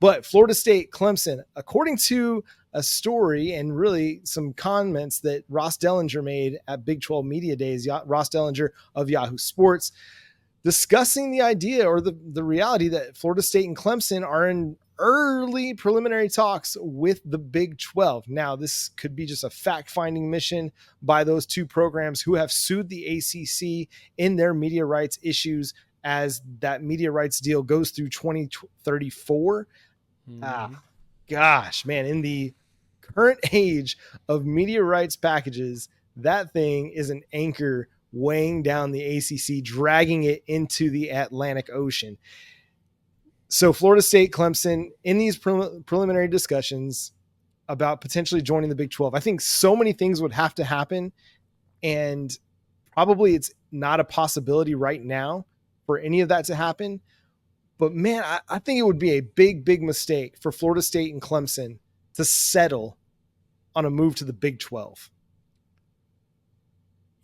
But Florida State, Clemson, according to a story and really some comments that Ross Dellinger made at Big 12 Media Days, Ross Dellinger of Yahoo Sports, discussing the idea or the reality that Florida State and Clemson are in early preliminary talks with the Big 12. Now, this could be just a fact-finding mission by those two programs who have sued the ACC in their media rights issues as that media rights deal goes through 2034. Gosh, man, in the current age of media rights packages, that thing is an anchor weighing down the ACC, dragging it into the Atlantic Ocean. So Florida State, Clemson, in these preliminary discussions about potentially joining the Big 12, I think so many things would have to happen, and probably it's not a possibility right now for any of that to happen. But man, I think it would be a big, big mistake for Florida State and Clemson to settle on a move to the Big 12.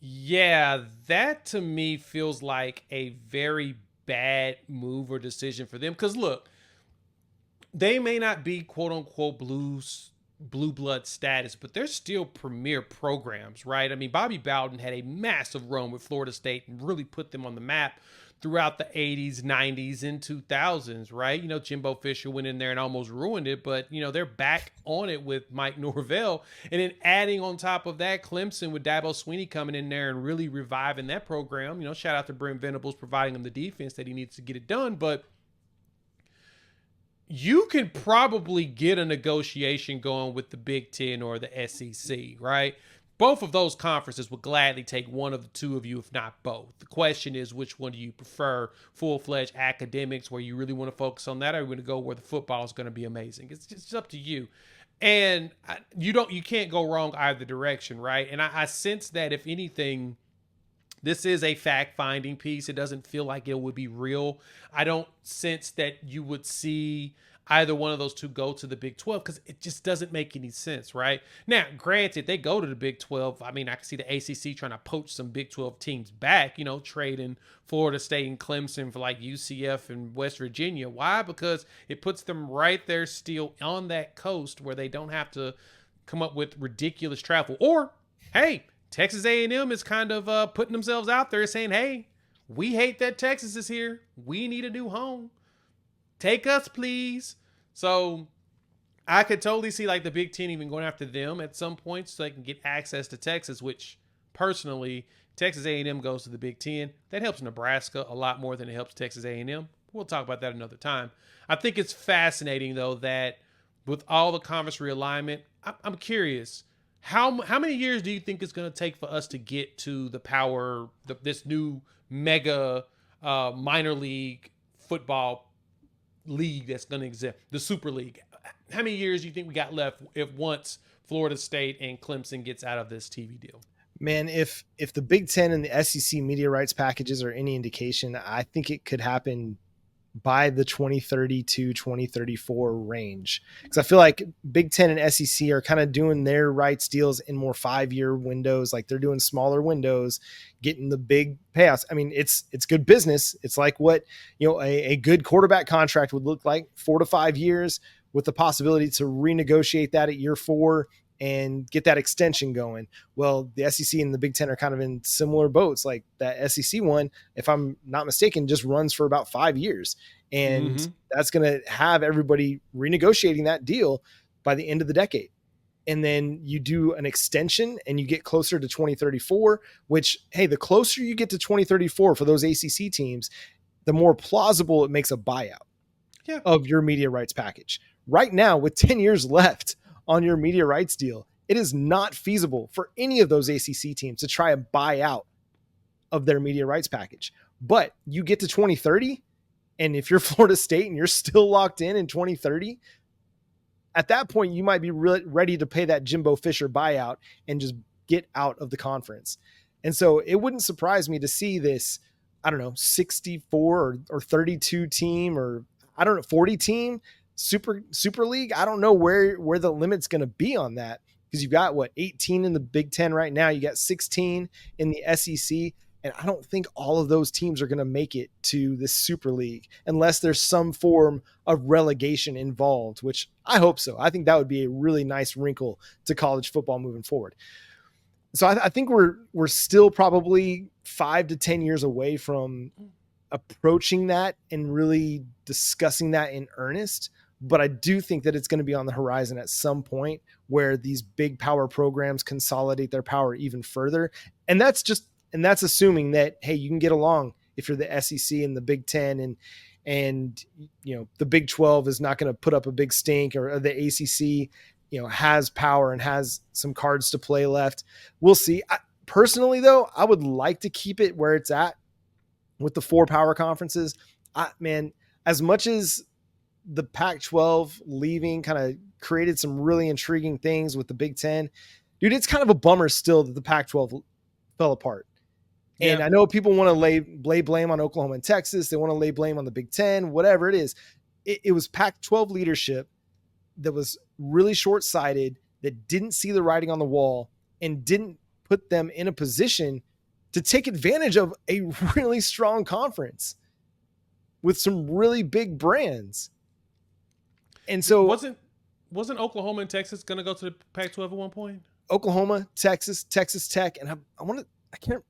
Yeah, that to me feels like a very bad move or decision for them. Because look, they may not be quote unquote blue blood status, but they're still premier programs, right? I mean, Bobby Bowden had a massive run with Florida State and really put them on the map throughout the 80s, 90s, and 2000s, right? You know, Jimbo Fisher went in there and almost ruined it, but, you know, they're back on it with Mike Norvell. And then adding on top of that, Clemson with Dabo Swinney coming in there and really reviving that program. You know, shout out to Brent Venables providing him the defense that he needs to get it done. But you can probably get a negotiation going with the Big Ten or the SEC, right? Both of those conferences would gladly take one of the two of you, if not both. The question is, which one do you prefer? Full-fledged academics where you really want to focus on that, or are you going to go where the football is going to be amazing? It's just up to you. And you can't go wrong either direction, right? And I sense that if anything, this is a fact-finding piece. It doesn't feel like it would be real. I don't sense that you would see either one of those two go to the Big 12 because it just doesn't make any sense, right? Now, granted, they go to the Big 12. I mean, I can see the ACC trying to poach some Big 12 teams back, you know, trading Florida State and Clemson for like UCF and West Virginia. Why? Because it puts them right there still on that coast where they don't have to come up with ridiculous travel. Or, hey, Texas A&M is kind of putting themselves out there saying, hey, we hate that Texas is here. We need a new home. Take us, please. So I could totally see like the Big Ten even going after them at some point so they can get access to Texas, which personally, Texas A&M goes to the Big Ten. That helps Nebraska a lot more than it helps Texas A&M. We'll talk about that another time. I think it's fascinating, though, that with all the conference realignment, I'm curious, how many years do you think it's going to take for us to get to this new mega minor league football league that's going to exist, the Super League? How many years do you think we got left if once Florida State and Clemson gets out of this TV deal? Man, if the Big Ten and the SEC media rights packages are any indication, I think it could happen by the 2032, 2034 range. Because I feel like Big Ten and SEC are kind of doing their rights deals in more 5-year windows. Like they're doing smaller windows, getting the big payouts. I mean, it's good business. It's like what, you know, a good quarterback contract would look like, 4 to 5 years with the possibility to renegotiate that at year 4 and get that extension going. Well, the SEC and the Big Ten are kind of in similar boats. Like that SEC one, if I'm not mistaken, just runs for about 5 years. And that's going to have everybody renegotiating that deal by the end of the decade. And then you do an extension and you get closer to 2034, which, hey, the closer you get to 2034 for those ACC teams, the more plausible it makes a buyout of your media rights package. Right now, with 10 years left on your media rights deal, it is not feasible for any of those ACC teams to try a buyout of their media rights package. But you get to 2030, and if you're Florida State and you're still locked in 2030, at that point, you might be ready to pay that Jimbo Fisher buyout and just get out of the conference. And so it wouldn't surprise me to see this, I don't know, 64 or 32 team, or I don't know, 40 team super league. I don't know where the limit's going to be on that, because you've got 18 in the Big Ten right now. You got 16 in the SEC. And I don't think all of those teams are going to make it to this Super League unless there's some form of relegation involved, which I hope so. I think that would be a really nice wrinkle to college football moving forward. So I think we're still probably 5 to 10 years away from approaching that and really discussing that in earnest. But I do think that it's going to be on the horizon at some point where these big power programs consolidate their power even further. And that's assuming that, hey, you can get along if you're the SEC and the Big Ten and the Big 12 is not going to put up a big stink, or the ACC, has power and has some cards to play left. We'll see. Personally, though, I would like to keep it where it's at with the 4 power conferences. As much as the Pac-12 leaving kind of created some really intriguing things with the Big Ten, dude, it's kind of a bummer still that the Pac-12 fell apart. And I know people want to lay blame on Oklahoma and Texas. They want to lay blame on the Big Ten, whatever it is. It was Pac-12 leadership that was really short-sighted, that didn't see the writing on the wall and didn't put them in a position to take advantage of a really strong conference with some really big brands. And so wasn't Oklahoma and Texas going to go to the Pac-12 at one point? Oklahoma, Texas Tech, and I can't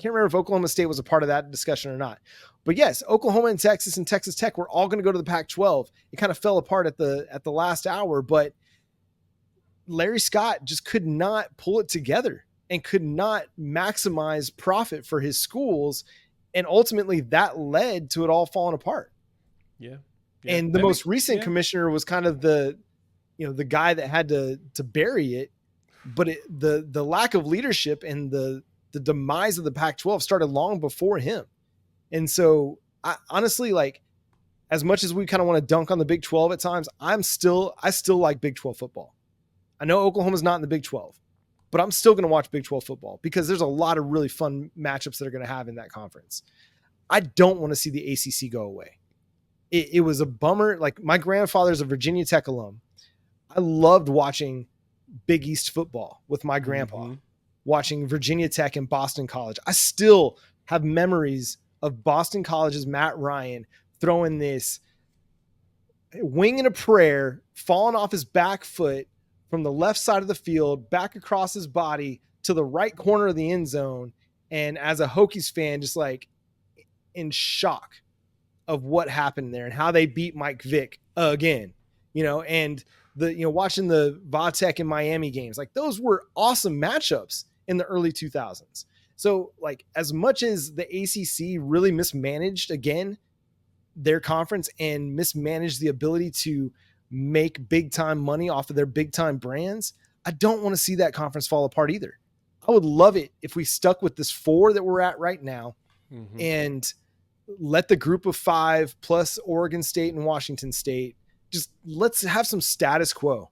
remember if Oklahoma State was a part of that discussion or not. But yes, Oklahoma and Texas Tech were all going to go to the Pac-12. It kind of fell apart at the last hour, but Larry Scott just could not pull it together and could not maximize profit for his schools. And ultimately that led to it all falling apart. Yeah. And the most recent commissioner was kind of the guy that had to bury it. But the lack of leadership and the demise of the Pac-12 started long before him. And so I honestly, like, as much as we kind of want to dunk on the Big 12 at times, I still like Big 12 football. I know Oklahoma's not in the Big 12, but I'm still going to watch Big 12 football because there's a lot of really fun matchups that are going to have in that conference. I don't want to see the ACC go away. It was a bummer. Like, my grandfather's a Virginia Tech alum. I loved watching Big East football with my grandpa, watching Virginia Tech and Boston College. I still have memories of Boston College's Matt Ryan throwing this wing and a prayer, falling off his back foot from the left side of the field, back across his body to the right corner of the end zone. And as a Hokies fan, just like in shock of what happened there and how they beat Mike Vick again, and watching the Vatek and Miami games, like, those were awesome matchups in the early 2000s. So, like, as much as the ACC really mismanaged again their conference and mismanaged the ability to make big time money off of their big time brands, I don't want to see that conference fall apart either. I would love it if we stuck with this 4 that we're at right now and let the group of 5 plus Oregon State and Washington State, just let's have some status quo.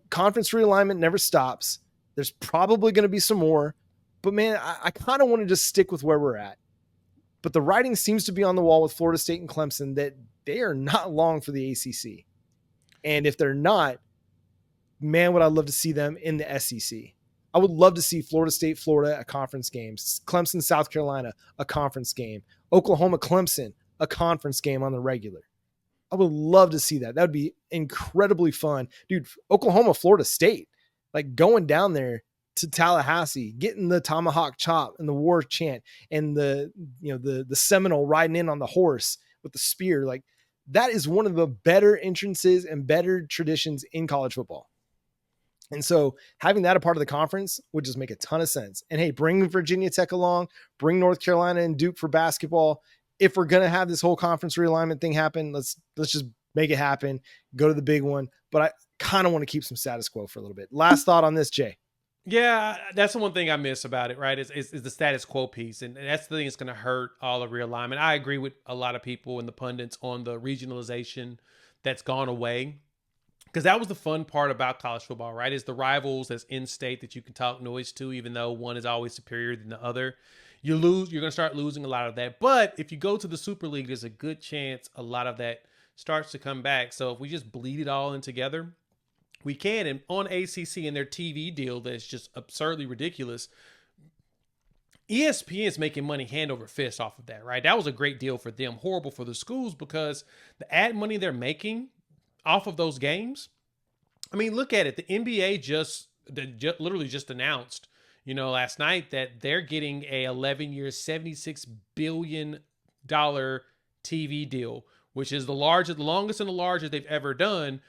Conference realignment never stops. There's probably going to be some more, but man, I kind of want to just stick with where we're at. But the writing seems to be on the wall with Florida State and Clemson that they are not long for the ACC. And if they're not, man, would I love to see them in the SEC. I would love to see Florida State, Florida, a conference game. Clemson, South Carolina, a conference game. Oklahoma, Clemson, a conference game on the regular. I would love to see that. That would be incredibly fun. Dude, Oklahoma, Florida State, like, going down there to Tallahassee, getting the tomahawk chop and the war chant and the Seminole riding in on the horse with the spear. Like, that is one of the better entrances and better traditions in college football. And so having that a part of the conference would just make a ton of sense. And hey, bring Virginia Tech along, bring North Carolina and Duke for basketball. If we're going to have this whole conference realignment thing happen, let's just make it happen. Go to the big one. But I kind of want to keep some status quo for a little bit. Last thought on this, Jay. Yeah, that's the one thing I miss about it, right? Is the status quo piece. And that's the thing that's going to hurt all of realignment. I agree with a lot of people and the pundits on the regionalization that's gone away. Because that was the fun part about college football, right? Is the rivals that's in state that you can talk noise to, even though one is always superior than the other. You're going to start losing a lot of that. But if you go to the Super League, there's a good chance a lot of that starts to come back. So if we just bleed it all in together, we can. And on ACC and their TV deal that's just absurdly ridiculous, ESPN is making money hand over fist off of that, right? That was a great deal for them. Horrible for the schools because the ad money they're making off of those games. I mean, look at it. The NBA literally just announced, last night that they're getting a 11-year, $76 billion TV deal, which is the longest and the largest they've ever done,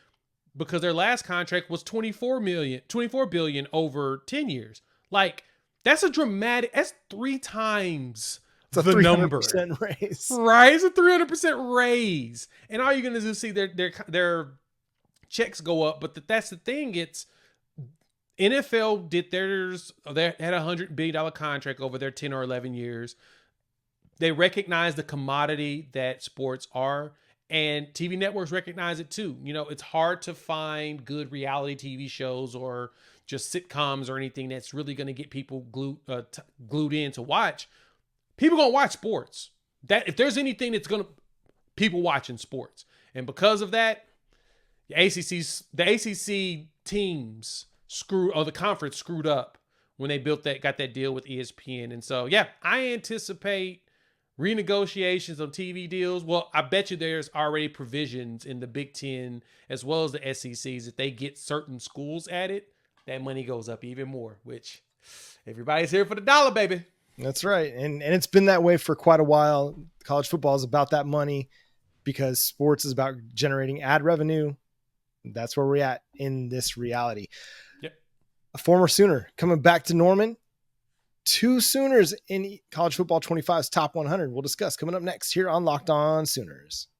because their last contract was $24 billion over 10 years. Like, that's that's 3 times it's the number. Raise. Right? It's a 300% raise. And all you're going to do is see their checks go up. But that's the thing. It's NFL did theirs. They had a $100 billion contract over their 10 or 11 years. They recognize the commodity that sports are, and TV networks recognize it too. It's hard to find good reality TV shows or just sitcoms or anything that's really going to get people glued in to watch. People going to watch sports. That if there's anything that's going to people watching sports, and because of that, the ACC teams the conference screwed up when they got that deal with ESPN. And so, yeah, I anticipate renegotiations on TV deals. Well, I bet you there's already provisions in the Big Ten as well as the SECs. If they get certain schools added, that money goes up even more, which everybody's here for the dollar, baby. That's right. And it's been that way for quite a while. College football is about that money because sports is about generating ad revenue. That's where we're at in this reality. Yep. A former Sooner coming back to Norman. 2 Sooners in College Football 25's top 100. We'll discuss coming up next here on Locked On Sooners.